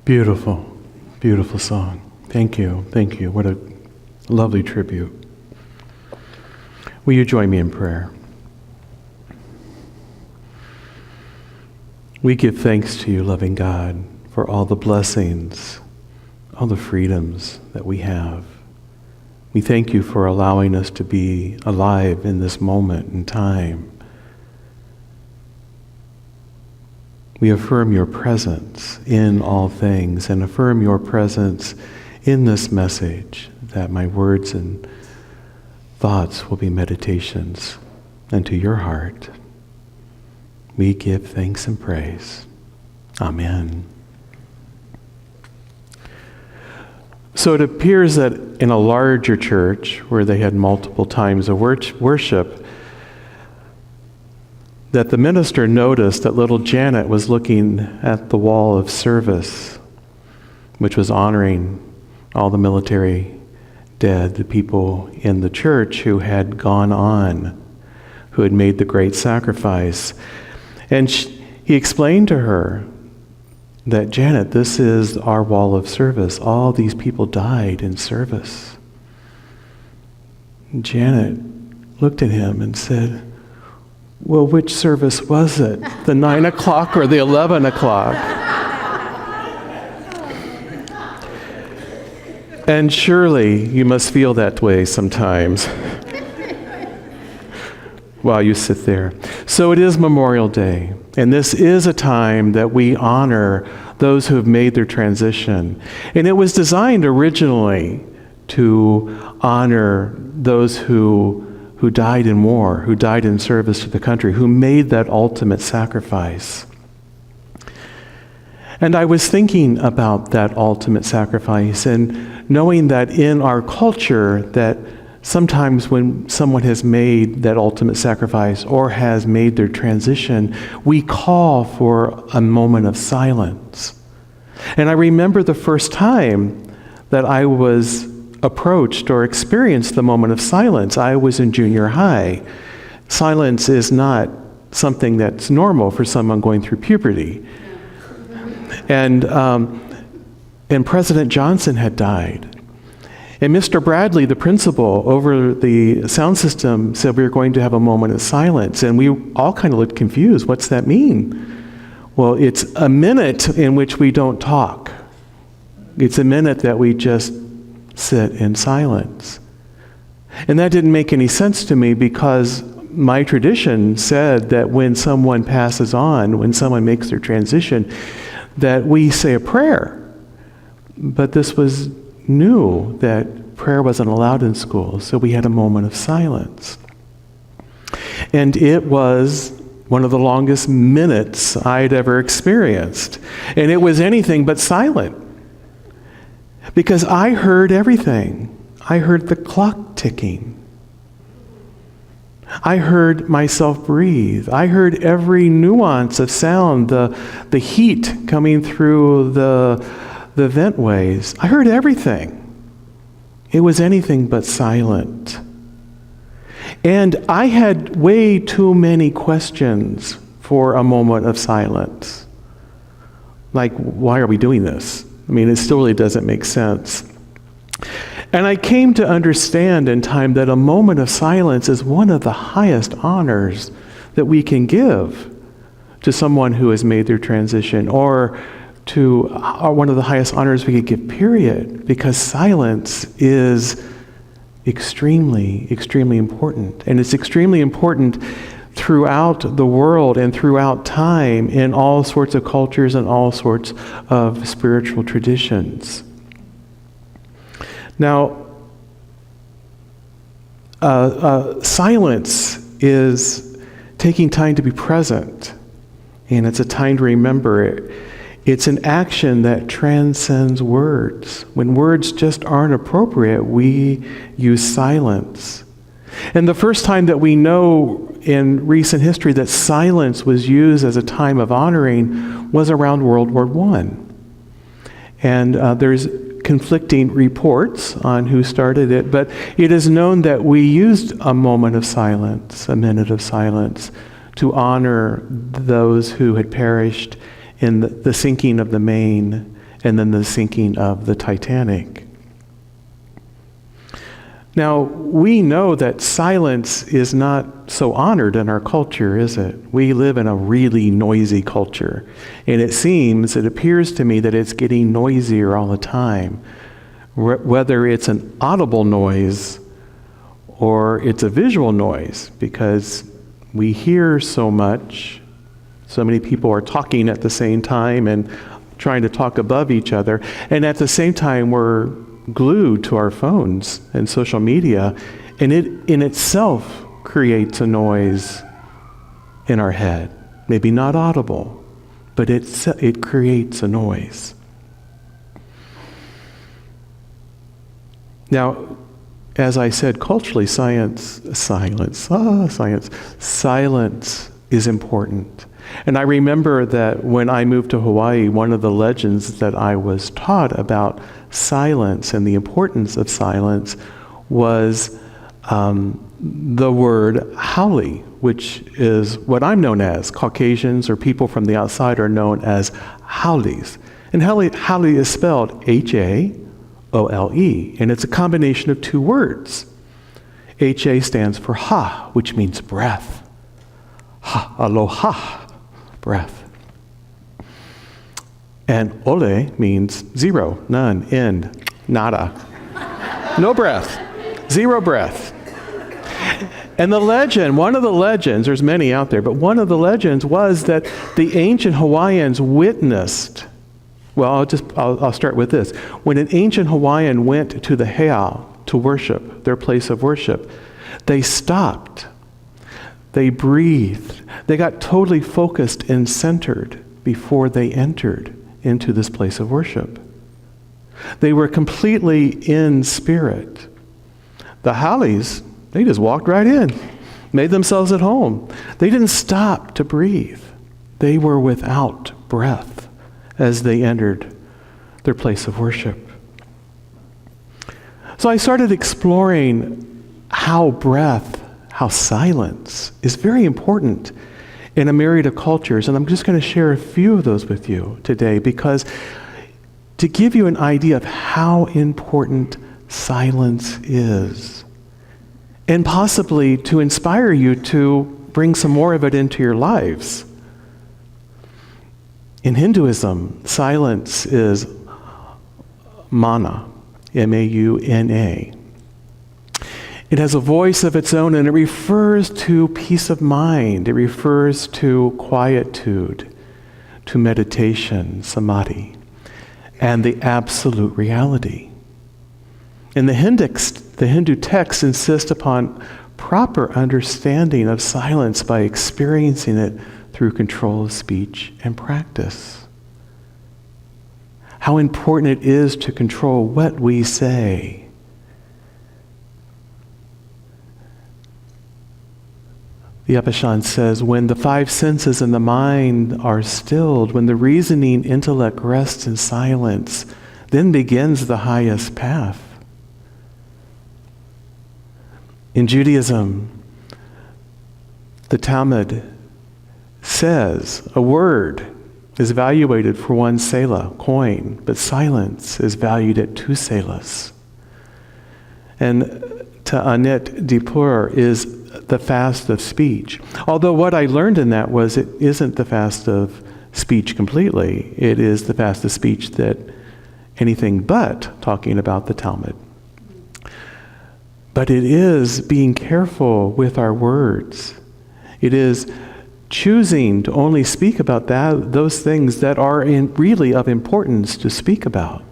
Beautiful, beautiful song. Thank you, thank you. What a lovely tribute. Will you join me in prayer? We give thanks to you, loving God, for all the blessings, all the freedoms that we have. We thank you for allowing us to be alive in this moment in time. We affirm your presence in all things and affirm your presence in this message, that my words and thoughts will be meditations unto your heart. We give thanks and praise. Amen. So it appears that in a larger church where they had multiple times of worship, that the minister noticed that little Janet was looking at the wall of service, which was honoring all the military dead, the people in the church who had gone on, who had made the great sacrifice. And he explained to her that, Janet, this is our wall of service. All these people died in service. And Janet looked at him and said, well, which service was it? The 9 o'clock or the 11 o'clock? And surely you must feel that way sometimes while you sit there. So it is Memorial Day, and this is a time that we honor those who have made their transition. And it was designed originally to honor those who died in war, who died in service to the country, who made that ultimate sacrifice. And I was thinking about that ultimate sacrifice and knowing that in our culture that sometimes when someone has made that ultimate sacrifice or has made their transition, we call for a moment of silence. And I remember the first time that I was approached or experienced the moment of silence. I was in junior high. Silence is not something that's normal for someone going through puberty. And President Johnson had died. And Mr. Bradley, the principal over the sound system, said we were going to have a moment of silence. And we all kind of looked confused. What's that mean? Well, it's a minute in which we don't talk. It's a minute that we just sit in silence. And that didn't make any sense to me because my tradition said that when someone passes on, when someone makes their transition, that we say a prayer. But this was new, that prayer wasn't allowed in school, so we had a moment of silence. And it was one of the longest minutes I'd ever experienced. And it was anything but silent. Because I heard everything. I heard the clock ticking. I heard myself breathe. I heard every nuance of sound, the heat coming through the ventways. I heard everything. It was anything but silent. And I had way too many questions for a moment of silence. Like, why are we doing this? I mean, it still really doesn't make sense. And I came to understand in time that a moment of silence is one of the highest honors that we can give to someone who has made their transition, or one of the highest honors we could give, period, because silence is extremely, extremely important. And it's extremely important throughout the world and throughout time in all sorts of cultures and all sorts of spiritual traditions. Now, silence is taking time to be present, and it's a time to remember it. It's an action that transcends words. When words just aren't appropriate, we use silence. And the first time that we know in recent history that silence was used as a time of honoring was around World War I. And there's conflicting reports on who started it, but it is known that we used a moment of silence, a minute of silence, to honor those who had perished in the sinking of the Maine and then the sinking of the Titanic. Now, we know that silence is not so honored in our culture, is it? We live in a really noisy culture, and it appears to me that it's getting noisier all the time, whether it's an audible noise or it's a visual noise, because we hear so much. So many people are talking at the same time and trying to talk above each other, and at the same time we're glued to our phones and social media, and it in itself creates a noise in our head. Maybe not audible, but it creates a noise. Now, as I said, culturally, silence is important. And I remember that when I moved to Hawaii, one of the legends that I was taught about silence and the importance of silence was the word haole, which is what I'm known as. Caucasians or people from the outside are known as haoles. And haole is spelled Haole, and it's a combination of two words. Ha stands for ha, which means breath. Ha, aloha, breath. And ole means zero, none, end, nada. No breath, zero breath. And the legend, one of the legends, there's many out there, but one of the legends was that the ancient Hawaiians witnessed, well, I'll start with this. When an ancient Hawaiian went to the heiau to worship, their place of worship, they stopped. They breathed. They got totally focused and centered before they entered into this place of worship. They were completely in spirit. The haoles, they just walked right in, made themselves at home. They didn't stop to breathe. They were without breath as they entered their place of worship. So I started exploring how silence is very important in a myriad of cultures, and I'm just going to share a few of those with you today, because to give you an idea of how important silence is, and possibly to inspire you to bring some more of it into your lives. In Hinduism, silence is mana, M-A-U-N-A. It has a voice of its own, and it refers to peace of mind. It refers to quietude, to meditation, samadhi, and the absolute reality. And the Hindu texts insist upon proper understanding of silence by experiencing it through control of speech and practice. How important it is to control what we say. The Cajon says, when the five senses and the mind are stilled, when the reasoning intellect rests in silence, then begins the highest path. In Judaism, the Talmud says a word is evaluated for one selah, coin, but silence is valued at 2 selahs. And Ta'anit Dipur is the fast of speech. Although what I learned in that was it isn't the fast of speech completely. It is the fast of speech that anything but talking about the Talmud. But it is being careful with our words. It is choosing to only speak about those things that are really of importance to speak about.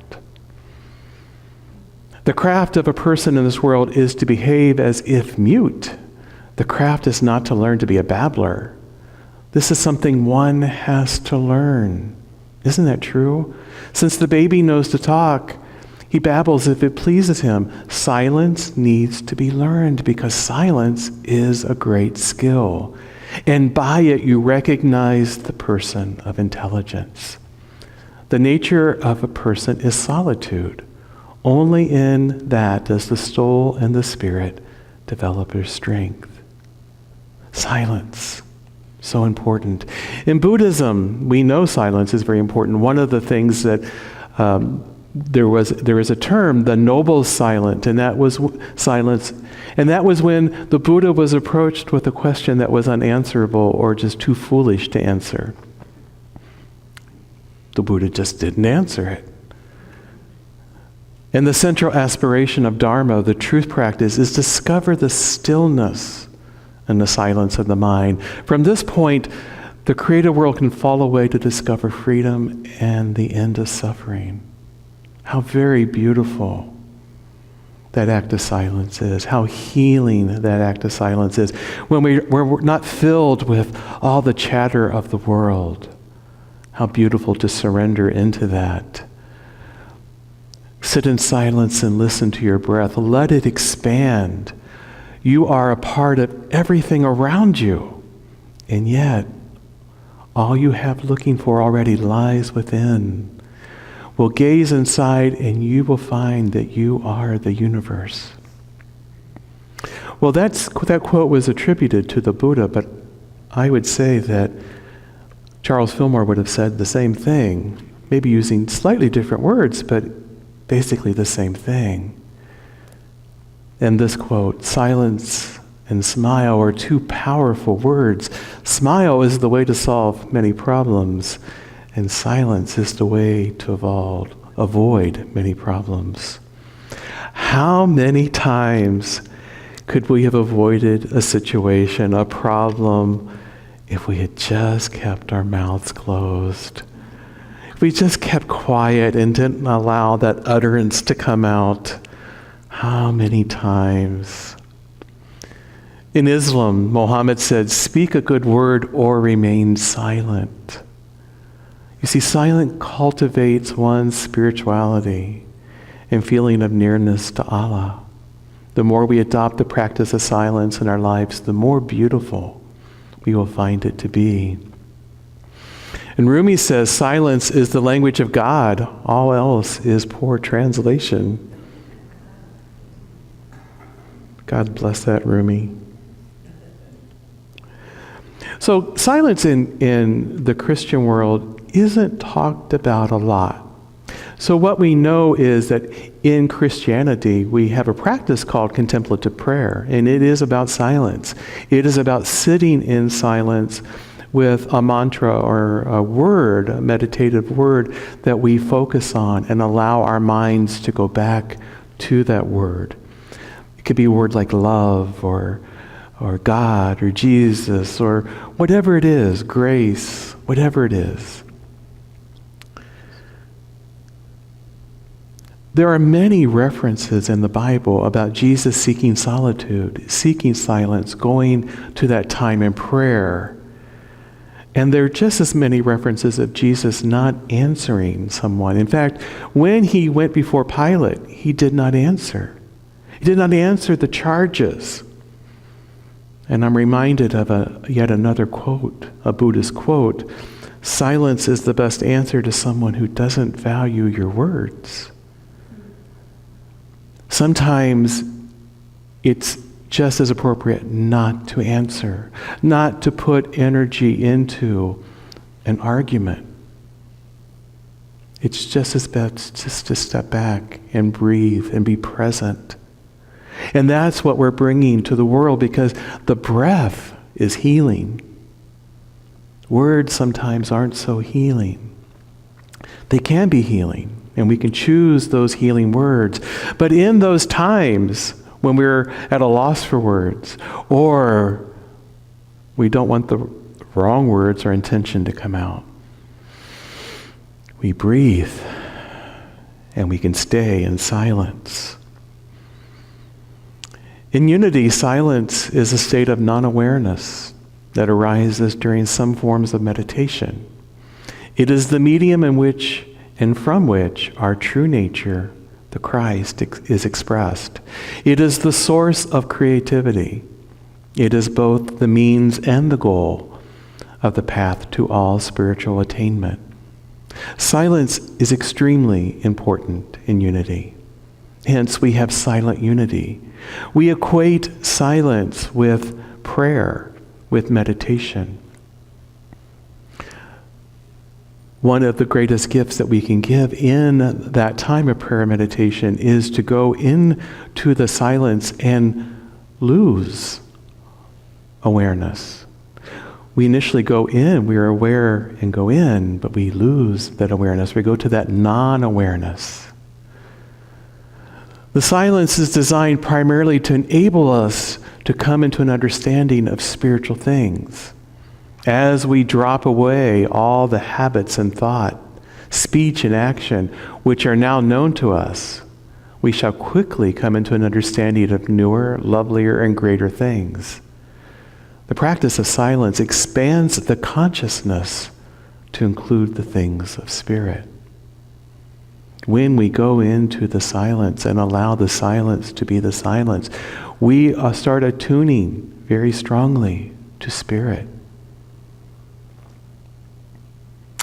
The craft of a person in this world is to behave as if mute. The craft is not to learn to be a babbler. This is something one has to learn. Isn't that true? Since the baby knows to talk, he babbles if it pleases him. Silence needs to be learned because silence is a great skill. And by it, you recognize the person of intelligence. The nature of a person is solitude. Only in that does the soul and the spirit develop their strength. Silence, so important. In Buddhism, we know silence is very important. One of the things that There was a term, the noble silent, and that was silence. And that was when the Buddha was approached with a question that was unanswerable or just too foolish to answer. The Buddha just didn't answer it. And the central aspiration of Dharma, the truth practice, is discover the stillness and the silence of the mind. From this point, the created world can fall away to discover freedom and the end of suffering. How very beautiful that act of silence is. How healing that act of silence is. When we're not filled with all the chatter of the world. How beautiful to surrender into that. Sit in silence and listen to your breath. Let it expand. You are a part of everything around you. And yet, all you have looking for already lies within. Well, gaze inside and you will find that you are the universe. Well, that quote was attributed to the Buddha, but I would say that Charles Fillmore would have said the same thing, maybe using slightly different words, but basically the same thing. And this quote, silence and smile are two powerful words. Smile is the way to solve many problems, and silence is the way to avoid many problems. How many times could we have avoided a situation, a problem, if we had just kept our mouths closed? If we just kept quiet and didn't allow that utterance to come out? How many times? In Islam, Muhammad said, speak a good word or remain silent. You see, silence cultivates one's spirituality and feeling of nearness to Allah. The more we adopt the practice of silence in our lives, the more beautiful we will find it to be. And Rumi says, silence is the language of God. All else is poor translation. God bless that, Rumi. So silence in the Christian world isn't talked about a lot. So what we know is that in Christianity, we have a practice called contemplative prayer, and it is about silence. It is about sitting in silence with a mantra or a word, a meditative word that we focus on and allow our minds to go back to that word. It could be a word like love or God or Jesus or whatever it is, grace, whatever it is. There are many references in the Bible about Jesus seeking solitude, seeking silence, going to that time in prayer. And there are just as many references of Jesus not answering someone. In fact, when he went before Pilate, he did not answer. He did not answer the charges. And I'm reminded of yet another quote, a Buddhist quote. Silence is the best answer to someone who doesn't value your words. Sometimes it's just as appropriate not to answer, not to put energy into an argument. It's just as best just to step back and breathe and be present. And that's what we're bringing to the world, because the breath is healing. Words sometimes aren't so healing. They can be healing, and we can choose those healing words. But in those times when we're at a loss for words, or we don't want the wrong words or intention to come out, we breathe and we can stay in silence. In unity, silence is a state of non-awareness that arises during some forms of meditation. It is the medium in which and from which our true nature, the Christ, is expressed. It is the source of creativity. It is both the means and the goal of the path to all spiritual attainment. Silence is extremely important in unity. Hence, we have silent unity. We equate silence with prayer, with meditation. One of the greatest gifts that we can give in that time of prayer and meditation is to go into the silence and lose awareness. We initially go in, we are aware and go in, but we lose that awareness. We go to that non-awareness. The silence is designed primarily to enable us to come into an understanding of spiritual things. As we drop away all the habits and thought, speech and action, which are now known to us, we shall quickly come into an understanding of newer, lovelier, and greater things. The practice of silence expands the consciousness to include the things of spirit. When we go into the silence and allow the silence to be the silence, we start attuning very strongly to spirit.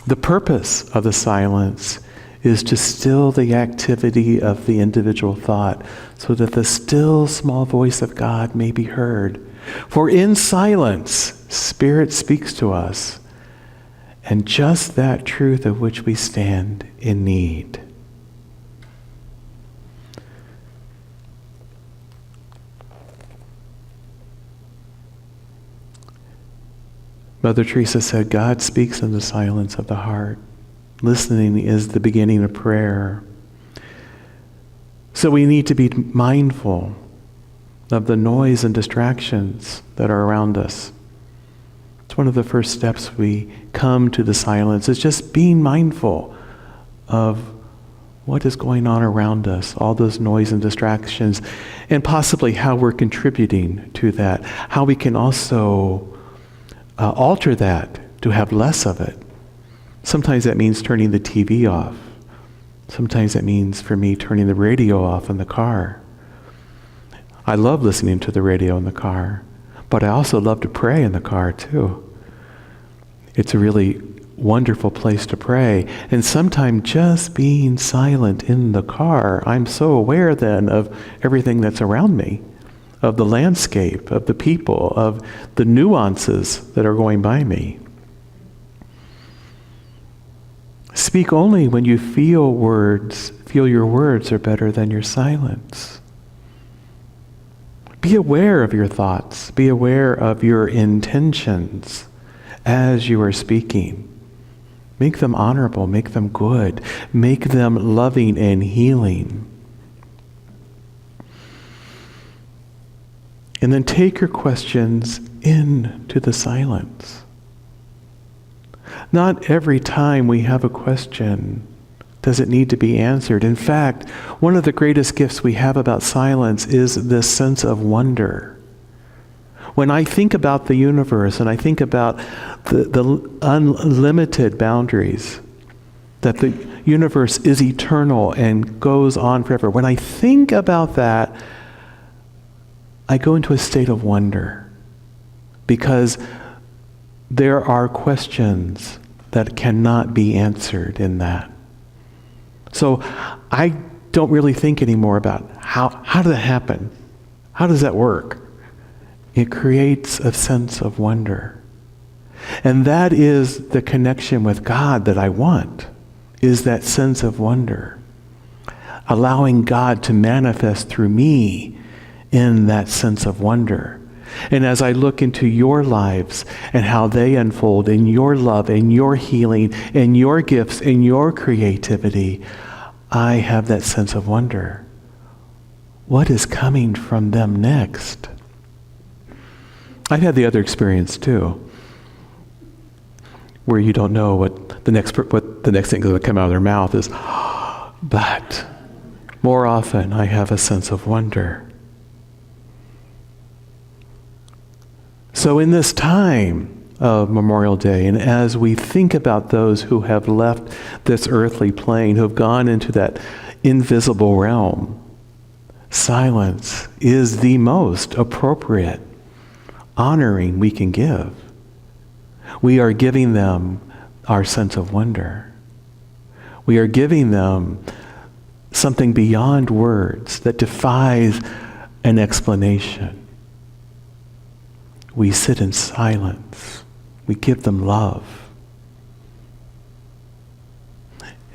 The purpose of the silence is to still the activity of the individual thought so that the still small voice of God may be heard. For in silence, Spirit speaks to us, and just that truth of which we stand in need. Mother Teresa said, God speaks in the silence of the heart. Listening is the beginning of prayer. So we need to be mindful of the noise and distractions that are around us. It's one of the first steps we come to the silence, is just being mindful of what is going on around us, all those noise and distractions, and possibly how we're contributing to that, how we can also alter that to have less of it. Sometimes that means turning the TV off. Sometimes that means, for me, turning the radio off in the car. I love listening to the radio in the car, but I also love to pray in the car too. It's a really wonderful place to pray. And sometimes just being silent in the car, I'm so aware then of everything that's around me, of the landscape, of the people, of the nuances that are going by me. Speak only when you feel your words are better than your silence. Be aware of your thoughts. Be aware of your intentions as you are speaking. Make them honorable. Make them good. Make them loving and healing. And then take your questions into the silence. Not every time we have a question does it need to be answered. In fact, one of the greatest gifts we have about silence is this sense of wonder. When I think about the universe and I think about the unlimited boundaries, that the universe is eternal and goes on forever, when I think about that, I go into a state of wonder, because there are questions that cannot be answered in that. So I don't really think anymore about how did that happen? How does that work? It creates a sense of wonder. And that is the connection with God that I want, is that sense of wonder. Allowing God to manifest through me in that sense of wonder. And as I look into your lives and how they unfold in your love and your healing and your gifts and your creativity, I have that sense of wonder. What is coming from them next? I've had the other experience too, where you don't know what the next thing that's going to come out of their mouth is. But more often I have a sense of wonder. So in this time of Memorial Day, and as we think about those who have left this earthly plane, who have gone into that invisible realm, silence is the most appropriate honoring we can give. We are giving them our sense of wonder. We are giving them something beyond words that defies an explanation. We sit in silence. We give them love.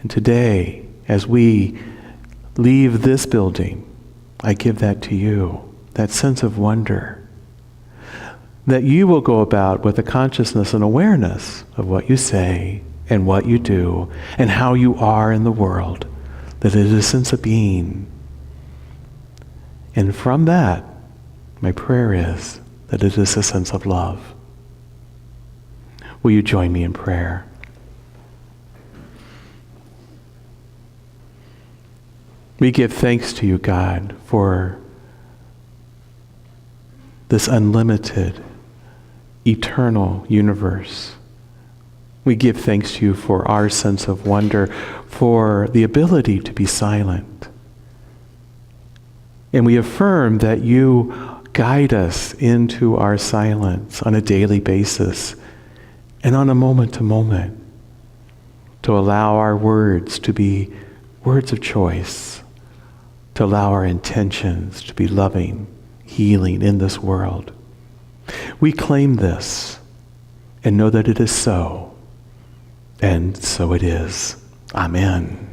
And today, as we leave this building, I give that to you, that sense of wonder, that you will go about with a consciousness and awareness of what you say and what you do and how you are in the world, that it is a sense of being. And from that, my prayer is that it is a sense of love. Will you join me in prayer? We give thanks to you, God, for this unlimited, eternal universe. We give thanks to you for our sense of wonder, for the ability to be silent. And we affirm that you guide us into our silence on a daily basis and on a moment-to-moment, to allow our words to be words of choice, to allow our intentions to be loving, healing in this world. We claim this and know that it is so, and so it is. Amen.